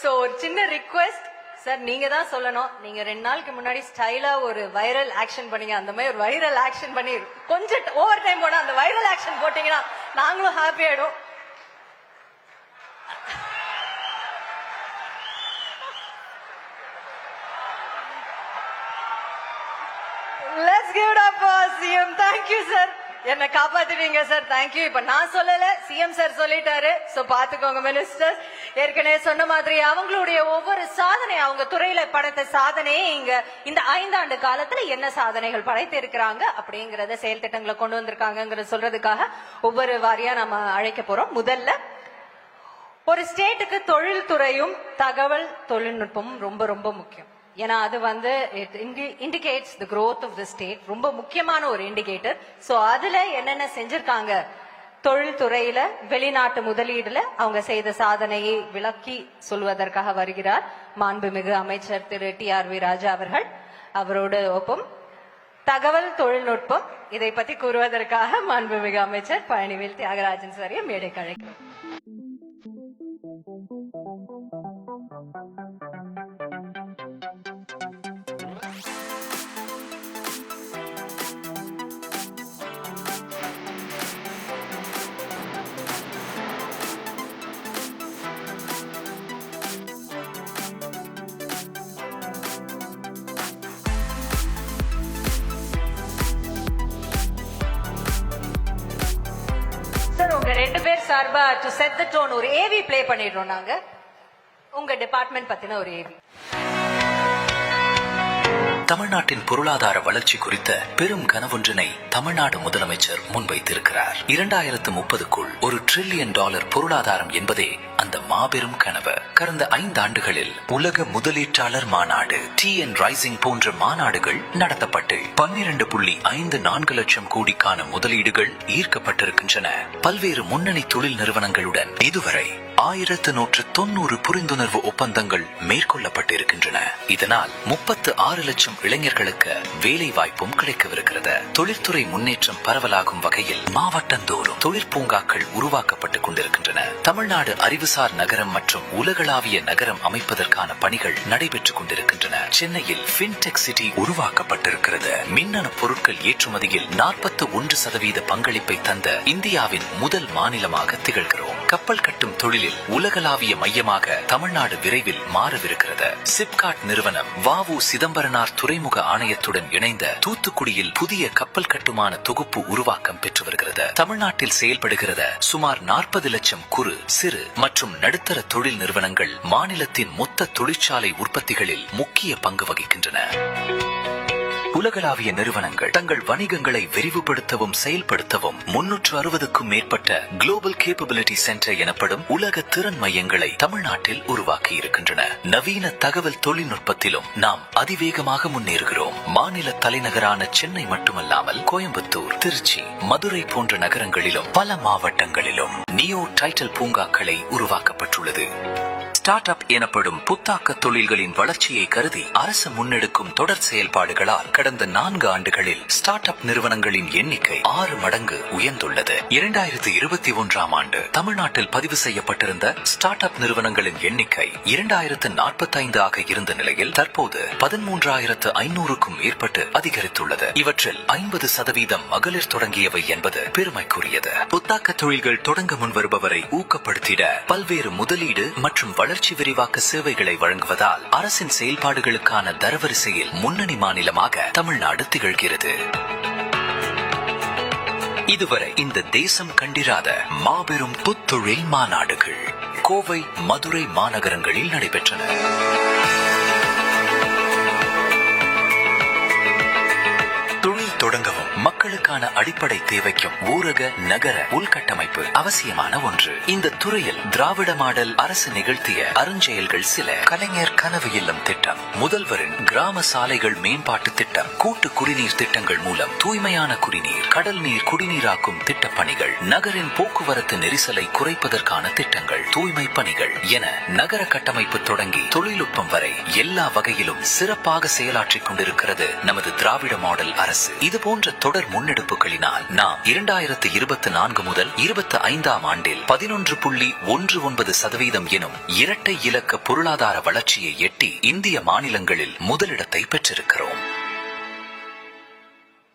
So ஒரு சின்ன request sir, நீங்க தான் சொல்லணும். நீங்க 2 நாளுக்கு முன்னாடி ஸ்டைலா ஒரு வைரல் ஆக்ஷன் பண்ணீங்க. அந்த மாதிரி ஒரு வைரல் ஆக்ஷன் பண்ணி கொஞ்சம் ஓவர் டைம் போனா அந்த வைரல் ஆக்ஷன் போட்டீங்கன்னா நாங்களும் ஹாப்பி ஆயிடும். Let's give it up for CM. Thank you sir. என்ன காப்பாத்துவீங்க சார். தேங்க்யூ. இப்ப நான் சொல்லல, சிஎம் சார் சொல்லிட்டாரு. சோ பாத்துக்கோங்க மினிஸ்டர். ஏற்கனவே சொன்ன மாதிரி அவங்களுடைய ஒவ்வொரு சாதனை, அவங்க துறையில படைத்த சாதனையே இங்க இந்த 5 ஆண்டு காலத்துல என்ன சாதனைகள் படைத்து இருக்கிறாங்க அப்படிங்கறத செயல் திட்டங்களை கொண்டு வந்திருக்காங்கிறத சொல்றதுக்காக ஒவ்வொரு வாரியா நம்ம அழைக்க போறோம். முதல்ல ஒரு ஸ்டேட்டுக்கு தொழில்துறையும் தகவல் தொழில்நுட்பமும் ரொம்ப ரொம்ப முக்கியம். ஏன்னா அது வந்து indicates the growth of the state. ரொம்ப முக்கியமான ஒரு இண்டிகேட்டர். சோ அதுல என்னென்ன செஞ்சிருக்காங்க தொழில்துறையில, வெளிநாட்டு முதலீடுல அவங்க செய்த சாதனையை விளக்கி சொல்வதற்காக வருகிறார் மாண்புமிகு அமைச்சர் திரு TRV ராஜா அவர்கள். அவரோடு ஒப்பம் தகவல் தொழில்நுட்பம் இதை பத்தி கூறுவதற்காக மாண்புமிகு அமைச்சர் பழனிவேல் தியாகராஜன் சாரிய மேடைக்கு அழைக்கிறோம். உங்க 2 பேர் சார்பா டு செட் தி டோன் ஒரு ஏவி ப்ளே பண்ணிடுறோம் நாங்க. உங்க டிபார்ட்மெண்ட் பத்தின ஒரு ஏவி. தமிழ்நாட்டின் பொருளாதார வளர்ச்சி குறித்த பெரும் கனவொன்றினை தமிழ்நாடு முதலமைச்சர் முன்வைத்திருக்கிறார். 2030க்குள் $1 டிரில்லியன் பொருளாதாரம் என்பதே அந்த மாபெரும் கனவு. கடந்த 5 ஆண்டுகளில் உலக முதலீட்டாளர் மாநாடு, TN ரைசிங் போன்ற மாநாடுகள் நடத்தப்பட்டு 12.54 லட்சம் கோடிக்கான முதலீடுகள் ஈர்க்கப்பட்டிருக்கின்றன. பல்வேறு முன்னணி தொழில் நிறுவனங்களுடன் இதுவரை 1190 புரிந்துணர்வு ஒப்பந்தங்கள் மேற்கொள்ளப்பட்டிருக்கின்றன. இதனால் 36 லட்சம் இளைஞர்களுக்கு வேலை வாய்ப்பும் கிடைக்கவிருக்கிறது. தொழில்துறை முன்னேற்றம் பரவலாகும் வகையில் மாவட்டந்தோறும் தொழிற்பூங்காக்கள் உருவாக்கப்பட்டுக் கொண்டிருக்கின்றன. தமிழ்நாடு அறிவுசார் நகரம் மற்றும் உலகளாவிய நகரம் அமைப்பதற்கான பணிகள் நடைபெற்றுக் கொண்டிருக்கின்றன. சென்னையில் ஃபின்டெக் சிட்டி உருவாக்கப்பட்டிருக்கிறது. மின்னணு பொருட்கள் ஏற்றுமதியில் 41% பங்களிப்பை தந்த இந்தியாவின் முதல் மாநிலமாக திகழ்கிறோம். கப்பல் கட்டும் தொழிலில் உலகளாவிய மையமாக தமிழ்நாடு விரைவில் மாறவிருக்கிறது. சிப்காட் நிறுவனம் வ.உ. சிதம்பரனார் துறைமுக ஆணையத்துடன் இணைந்த தூத்துக்குடியில் புதிய கப்பல் கட்டுமான தொகுப்பு உருவாக்கம் பெற்று வருகிறது. தமிழ்நாட்டில் செயல்படுகிறது சுமார் 40 லட்சம் குறு, சிறு மற்றும் நடுத்தர தொழில் நிறுவனங்கள் மாநிலத்தின் மொத்த தொழிற்சாலை உற்பத்திகளில் முக்கிய பங்கு வகிக்கின்றன. உலகளாவிய நிறுவனங்கள் தங்கள் வணிகங்களை விரிவுபடுத்தவும் செயல்படுத்தவும் 360க்கும் மேற்பட்ட குளோபல் கேப்பபிலிட்டி சென்டர் எனப்படும் உலக திறன் மையங்களை தமிழ்நாட்டில் உருவாக்கி இருக்கின்றன. நவீன தகவல் தொழில்நுட்பத்திலும் நாம் அதிவேகமாக முன்னேறுகிறோம். மாநில தலைநகரான சென்னை மட்டுமல்லாமல் கோயம்புத்தூர், திருச்சி, மதுரை போன்ற நகரங்களிலும் பல மாவட்டங்களிலும் நியோ டைட்டில் பூங்காக்களை உருவாக்கப்பட்டுள்ளது. ஸ்டார்ட் அப் எனப்படும் புத்தாக்க தொழில்களின் வளர்ச்சியை கருதி அரசு முன்னெடுக்கும் தொடர் செயல்பாடுகளால் கடந்த 4 ஆண்டுகளில் ஸ்டார்ட் அப் நிறுவனங்களின் எண்ணிக்கை 6 மடங்கு உயர்ந்துள்ளது. 2021ஆம் ஆண்டு தமிழ்நாட்டில் பதிவு செய்யப்பட்டிருந்த ஸ்டார்ட் அப் நிறுவனங்களின் எண்ணிக்கை 2045 ஆக இருந்த நிலையில் தற்போது 13,500க்கும் மேற்பட்டு அதிகரித்துள்ளது. இவற்றில் 50% மகளிர் தொடங்கியவை என்பது பெருமைக்குரியது. புத்தாக்க தொழில்கள் தொடங்க முன்வருபவரை ஊக்கப்படுத்திட பல்வேறு முதலீடு மற்றும் வளர்ச்சி விரிவாக்க சேவைகளை வழங்குவதால் அரசின் செயல்பாடுகளுக்கான தரவரிசையில் முன்னணி மாநிலமாக தமிழ்நாடு திகழ்கிறது. இதுவரை இந்த தேசம் கண்டிராத மாபெரும் புத்தொழில் மாநாடுகள் கோவை, மதுரை மாநகரங்களில் நடைபெற்றன. தொடங்கவும் மக்களுக்கான அடிப்படை தேவைக்கும் ஊரக நகர உள்கட்டமைப்பு அவசியமான ஒன்று. இந்த துறையில் திராவிட மாடல் அரசு நிகழ்த்திய அருஞ்செயல்கள் சில: கலைஞர் கனவு இல்லம் திட்டம், முதல்வரின் கிராம சாலைகள் மேம்பாட்டு திட்டம், கூட்டு குடிநீர் திட்டங்கள் மூலம் தூய்மையான குடிநீர், கடல் நீர் குடிநீராக்கும் திட்டப் பணிகள், நகரின் போக்குவரத்து நெரிசலை குறைப்பதற்கான திட்டங்கள், தூய்மை பணிகள் என நகர கட்டமைப்பு தொடங்கி தொழில்நுட்பம் வரை எல்லா வகையிலும் சிறப்பாக செயலாற்றிக் கொண்டிருக்கிறது நமது திராவிட மாடல் அரசு. இது போன்ற தொடர் முன்னெடுப்புகளினால் நாம் 2024 முதல் 25ஆம் ஆண்டில் 11.19% எனும் இரட்டை இலக்க பொருளாதார வளர்ச்சியை எட்டி இந்திய மாநிலங்களில் முதலிடத்தை பெற்றிருக்கிறோம்.